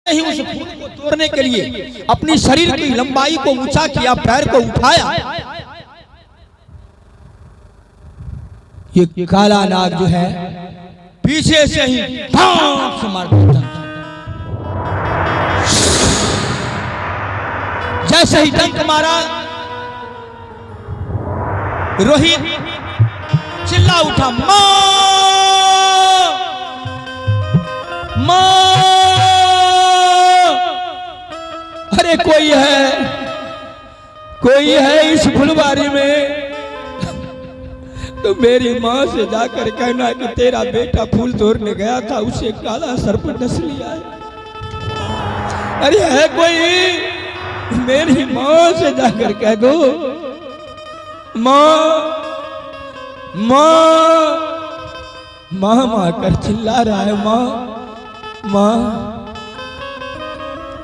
ही उस फूल को तोड़ने के लिए अपनी शरीर की लंबाई को ऊंचा किया, पैर को उठाया। ये काला नाग जो है पीछे से ही भांग से मार देता। जैसे ही डंक मारा, रोहित चिल्ला उठा, मां मां। अरे कोई है इस फुलवारी में, तो मेरी मां से जाकर कहना कि तेरा बेटा फूल तोड़ने गया था, उसे काला सर्प डस लिया है। अरे है कोई, मेरी मां से जाकर कह दो, मां मां मां मां कर चिल्ला रहा है, मां मां।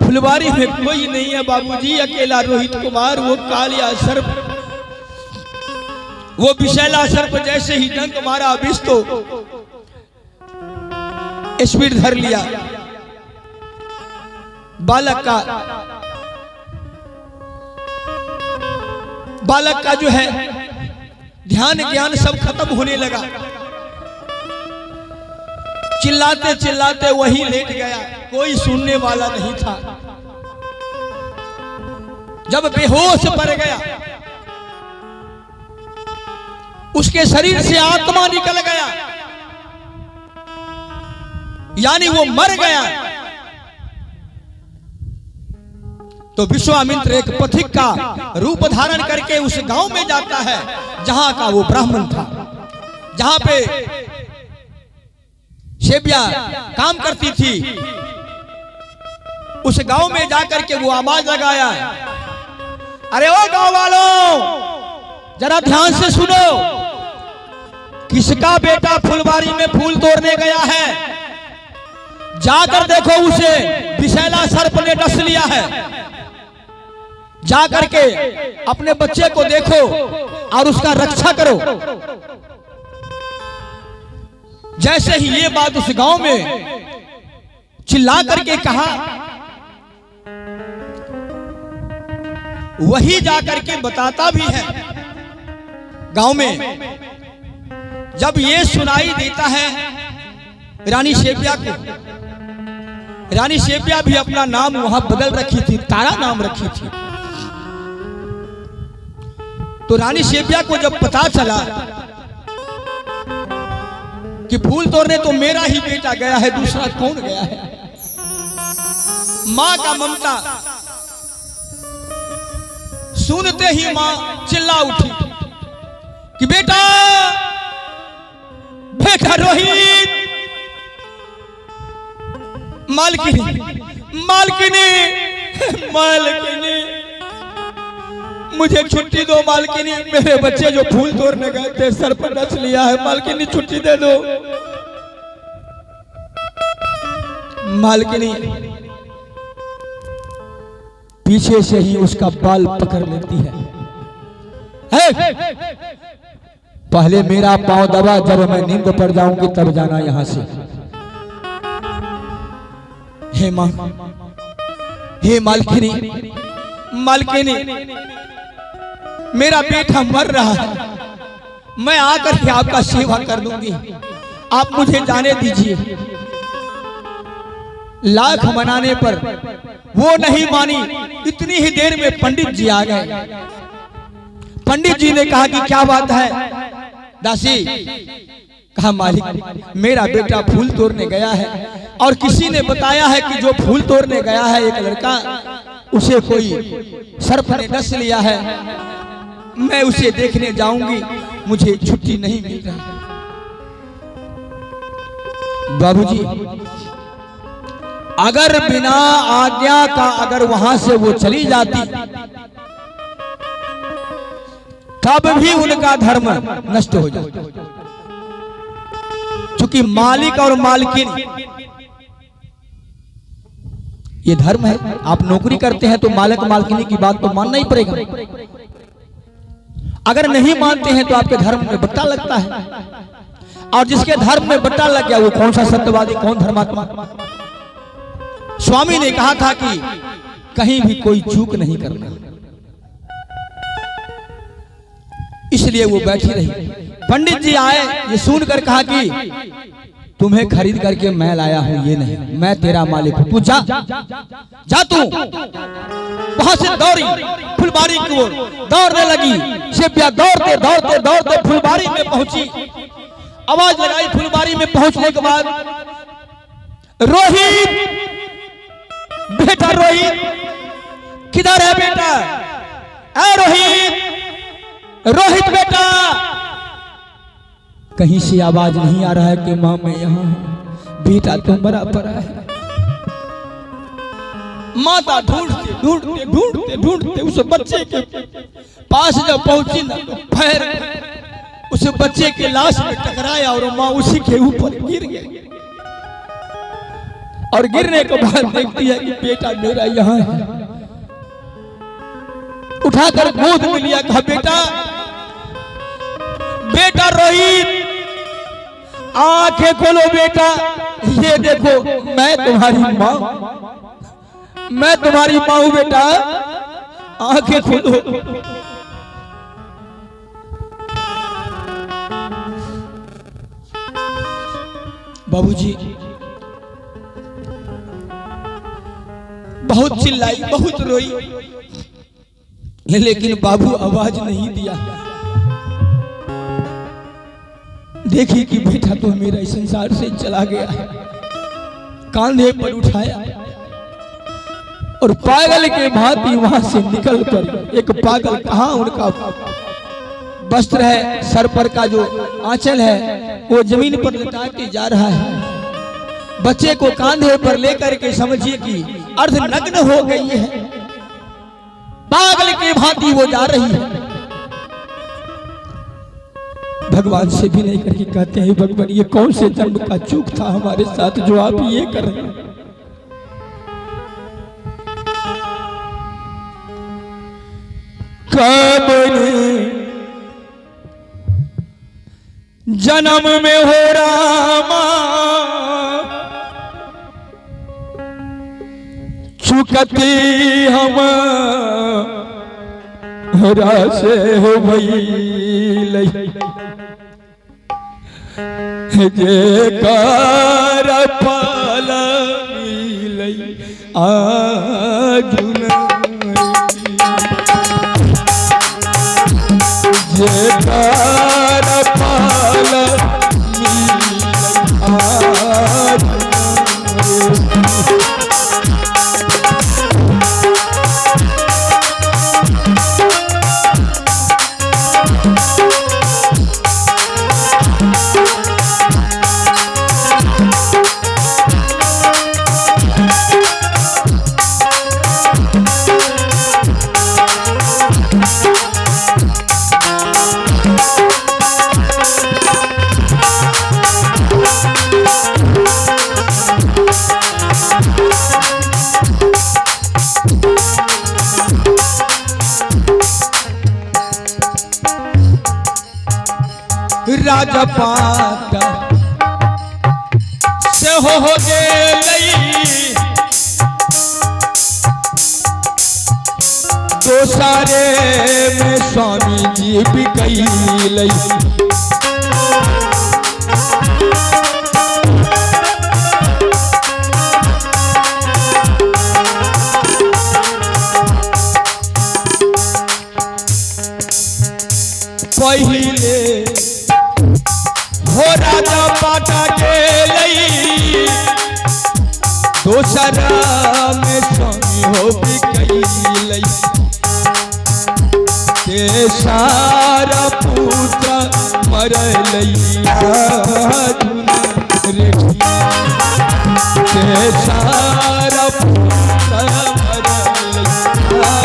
फुलवारी में कोई नहीं है बाबूजी, अकेला रोहित कुमार, वो कालिया सर्प, वो विषैला सर्प जैसे ही डंक मारा, विष तो स्पीड धर लिया। बालक का जो है ध्यान ज्ञान सब खत्म होने लगा। चिल्लाते चिल्लाते वही लेट गया, कोई सुनने वाला नहीं था। जब बेहोश पड़ गया, उसके शरीर से आत्मा निकल गया, यानी वो मर गया। तो विश्वामित्र एक पथिक का रूप धारण करके उस गांव में जाता है जहां का वो ब्राह्मण था, जहां पे शेबिया काम करती थी। उस गांव में जाकर के वो आवाज लगाया, अरे ओ गांव वालों, जरा ध्यान से सुनो, किसका बेटा फुलवारी में फूल तोड़ने गया है? जाकर देखो, उसे विषैला सर्प ने डस लिया है। जाकर के अपने बच्चे को देखो और उसका रक्षा करो। जैसे ही ये बात उस गांव में चिल्ला करके कहा, वही जाकर के बताता भी है गांव में। जब ये सुनाई देता है रानी शेबिया को, रानी शेबिया भी अपना नाम वहां बदल रखी थी, तारा नाम रखी थी। तो रानी शेबिया को जब पता चला कि फूल तोड़ने तो मेरा ही बेटा गया है, दूसरा कौन गया है, मां का ममता सुनते ही मां चिल्ला उठी कि बेटा बेटा रोहित, मालकिनी मालकिनी मालकिनी, मुझे छुट्टी दो मालकिनी, मेरे बच्चे जो फूल तोड़ने गए थे सर्प डस लिया है, मालकिनी छुट्टी दे दो। मालकिनी पीछे से ही उसका बाल पकड़ लेती है, पहले मेरा पांव दबा, जब मैं नींद पड़ जाऊंगी तब जाना यहां से। हे मां, हे मालकिनी मालकिनी, मेरा बेटा मर रहा है, मैं आकर के आपका सेवा कर दूंगी, आप मुझे जाने दीजिए। लाख मनाने पर वो नहीं मानी। इतनी ही देर में पंडित जी आ गए। पंडित जी ने कहा कि क्या बात है दासी? कहा मालिक, मेरा बेटा फूल तोड़ने गया है और किसी ने बताया है कि जो फूल तोड़ने गया है एक लड़का, उसे कोई सर्प ने डस लिया है, मैं उसे देखने जाऊंगी, मुझे छुट्टी नहीं मिल रही। बाबूजी, अगर बिना आज्ञा का अगर वहां से वो चली जाती तब भी उनका धर्म नष्ट हो जाता, क्योंकि मालिक और मालकिन ये धर्म है। आप नौकरी करते हैं तो मालिक मालकिनी की बात तो मानना ही पड़ेगा। अगर नहीं मानते हैं तो आपके धर्म में बट्टा लगता है, और जिसके धर्म में बट्टा लग गया वो कौन सा सत्यवादी, कौन धर्मात्मा। स्वामी ने कहा था कि कहीं भी कोई चूक नहीं करना, इसलिए वो बैठी रही। पंडित जी आए, ये सुनकर कहा कि तुम्हें खरीद करके मैं लाया हूं, ये नहीं, मैं तेरा मालिक हूं, तू जा जा। तू वहां से दौड़ी फुलबारी की ओर, दौड़ने लगी। शिव्या दौड़ते दौड़ते दौड़ते फुलबारी में पहुंची, आवाज लगाई। फुलबारी में पहुंचने के बाद रोहित, बेटा रोहित, किधर है बेटा? ऐ रोहित, रोहित बेटा। कहीं से आवाज नहीं आ रहा है कि मां मैं यहां हूं, बेटा तो मरा पड़ा है। माता ढूंढते ढूंढते ढूंढते ढूंढते उस बच्चे के पास जब पहुंची ना, तो पैर उस बच्चे के लाश में टकराया और मां उसी के ऊपर गिर गई। और गिरने के बाद देखती है कि बेटा मेरा यहां है। उठाकर गोद में लिया, कहा बेटा, बेटा रोहित, आंखें खोलो बेटा, ये देखो मैं तुम्हारी मां, मैं तुम्हारी मां हूं बेटा, आंखें खोलो। बाबूजी बहुत चिल्लाई, बहुत रोई, लेकिन बाबू आवाज नहीं दिया। देखी कि बेटा तो मेरा इस संसार से चला गया है। कांधे पर उठाया और पागल के भांति वहां से निकलकर, एक पागल कहां उनका वस्त्र है, सर पर का जो आंचल है वो जमीन पर लटा के जा रहा है। बच्चे को कांधे पर लेकर के समझिए कि अर्धनग्न हो गई है, पागल के भांति वो जा रही है। भगवान से भी नहीं करके कहते हैं, भगवान ये कौन से जन्म का चूक था हमारे साथ जो आप ये कर रहे हैं। कब जन्म में हो रामा चुकती हम से भई जे कार फल मिलई आजुन, जे कार फल मिलई आजुन। राजपाट से हो गई तो सारे में स्वामी जी भी कैलई। पहले हो राजा पाटा के लई, दूसरा में स्वामी हो भी कैलई। ते सारा पुत्र मरलैया ते सारा पुत्र मरलैया।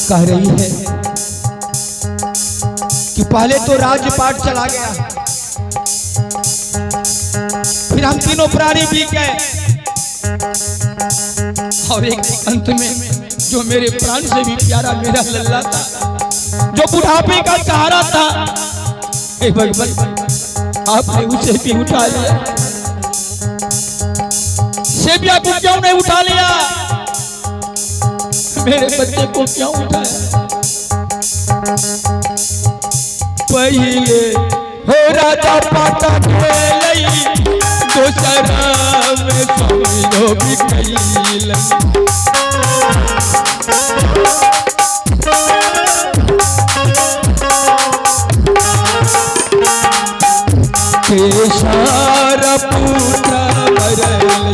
कह रही है कि पहले तो राज्यपाट चला गया, फिर हम तीनों प्राणी बिक गए, और एक अंत में जो मेरे प्राण से भी प्यारा मेरा लल्ला था, जो बुढ़ापे का सहारा था, हे भगवान आपने उसे भी उठा लिया। सेबिया को क्यों नहीं उठा लिया? मेरे बच्चे को क्यों उठाया? पहले हो राजा पाटा खेलई, दोसरा में समझो भी कैलई। केशार पुत्र मरलई,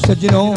सज्जनों